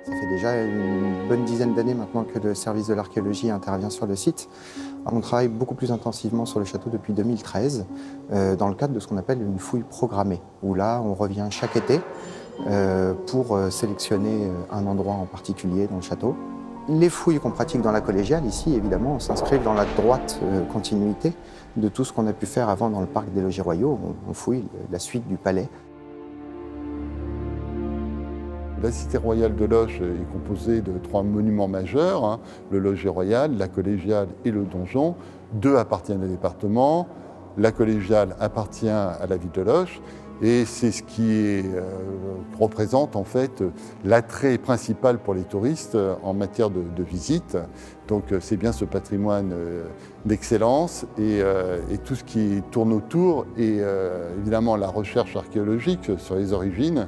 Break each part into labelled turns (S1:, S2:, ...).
S1: Ça fait déjà une bonne dizaine d'années maintenant que le service de l'archéologie intervient sur le site. On travaille beaucoup plus intensivement sur le château depuis 2013, dans le cadre de ce qu'on appelle une fouille programmée, où là on revient chaque été pour sélectionner un endroit en particulier dans le château. Les fouilles qu'on pratique dans la collégiale, ici, évidemment, s'inscrivent dans la droite continuité de tout ce qu'on a pu faire avant dans le parc des logis royaux. On fouille la suite du palais.
S2: La cité royale de Loches est composée de 3 monuments majeurs, le logis royal, la collégiale et le donjon. 2 appartiennent au département, la collégiale appartient à la ville de Loches. Et c'est ce qui représente en fait l'attrait principal pour les touristes en matière de visite. Donc c'est bien ce patrimoine d'excellence et tout ce qui tourne autour et évidemment la recherche archéologique sur les origines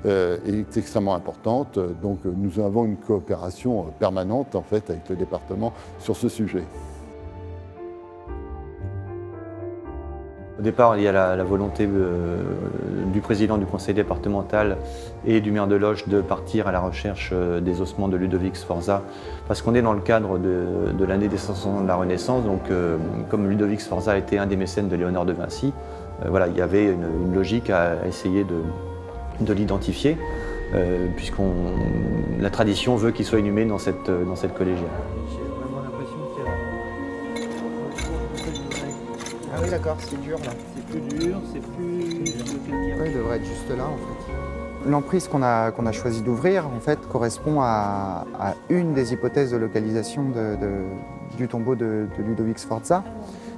S2: est extrêmement importante. Donc nous avons une coopération permanente en fait avec le département sur ce sujet.
S3: Au départ, il y a la volonté du président du conseil départemental et du maire de Loches de partir à la recherche des ossements de Ludovic Sforza, parce qu'on est dans le cadre de l'année des 500 ans de la Renaissance. Donc, comme Ludovic Sforza était un des mécènes de Léonard de Vinci, voilà, il y avait une logique à essayer de l'identifier, puisque la tradition veut qu'il soit inhumé dans cette collégiale.
S1: Ah oui, d'accord, c'est dur là.
S4: C'est plus dur, c'est plus...
S1: Oui, il devrait être juste là en fait. L'emprise qu'on a choisi d'ouvrir en fait correspond à une des hypothèses de localisation du tombeau de Ludovic Sforza.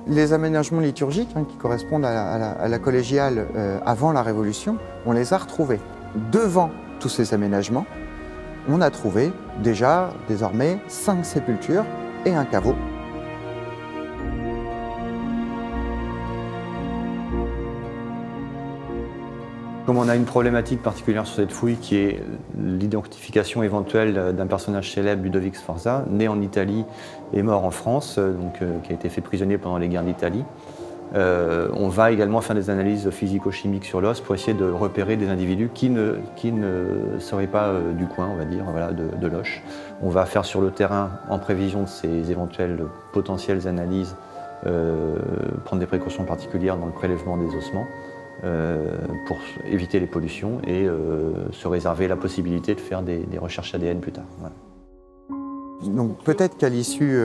S1: Les aménagements liturgiques qui correspondent à la collégiale avant la Révolution, on les a retrouvés. Devant tous ces aménagements, on a trouvé déjà désormais 5 sépultures et un caveau.
S3: Comme on a une problématique particulière sur cette fouille qui est l'identification éventuelle d'un personnage célèbre, Ludovic Sforza, né en Italie et mort en France, qui a été fait prisonnier pendant les guerres d'Italie, on va également faire des analyses physico-chimiques sur l'os pour essayer de repérer des individus qui ne seraient pas du coin, on va dire, voilà, de Loches. On va faire sur le terrain, en prévision de ces éventuelles potentielles analyses, prendre des précautions particulières dans le prélèvement des ossements. Pour éviter les pollutions et se réserver la possibilité de faire des recherches ADN plus tard. Voilà.
S1: Donc peut-être qu'à l'issue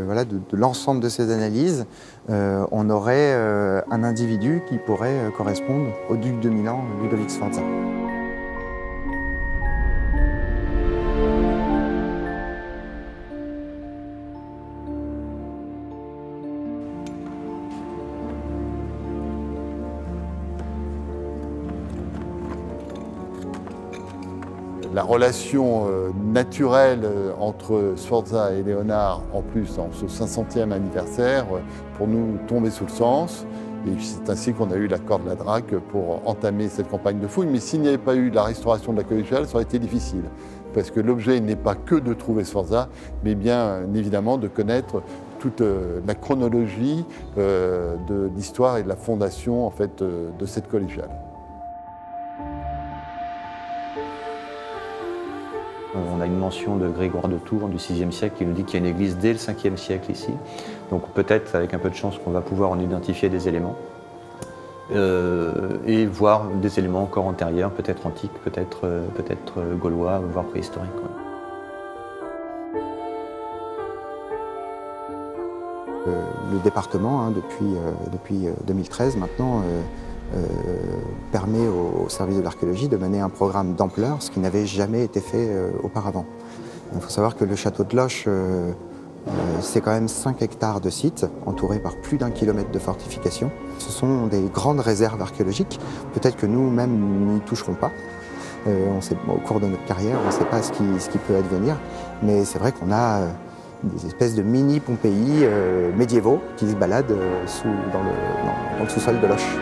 S1: voilà, de l'ensemble de ces analyses, on aurait un individu qui pourrait correspondre au duc de Milan, Ludovic Sforza.
S2: La relation naturelle entre Sforza et Léonard, en plus en ce 500e anniversaire, pour nous tombait sous le sens. Et c'est ainsi qu'on a eu l'accord de la DRAC pour entamer cette campagne de fouille. Mais s'il n'y avait pas eu la restauration de la collégiale, ça aurait été difficile. Parce que l'objet n'est pas que de trouver Sforza, mais bien évidemment de connaître toute la chronologie de l'histoire et de la fondation en fait, de cette collégiale.
S3: On a une mention de Grégoire de Tours du VIe siècle qui nous dit qu'il y a une église dès le 5e siècle ici. Donc peut-être, avec un peu de chance, qu'on va pouvoir en identifier des éléments et voir des éléments encore antérieurs, peut-être antiques, peut-être gaulois, voire préhistoriques. Ouais.
S1: Le département, depuis 2013 maintenant, permet au service de l'archéologie de mener un programme d'ampleur, ce qui n'avait jamais été fait auparavant. Il faut savoir que le château de Loches, c'est quand même 5 hectares de site, entourés par plus d'1 kilomètre de fortification. Ce sont des grandes réserves archéologiques. Peut-être que nous-mêmes n'y toucherons pas. Au cours de notre carrière, on ne sait pas ce qui peut advenir, mais c'est vrai qu'on a des espèces de mini Pompéi médiévaux qui se baladent dans le sous-sol de Loches.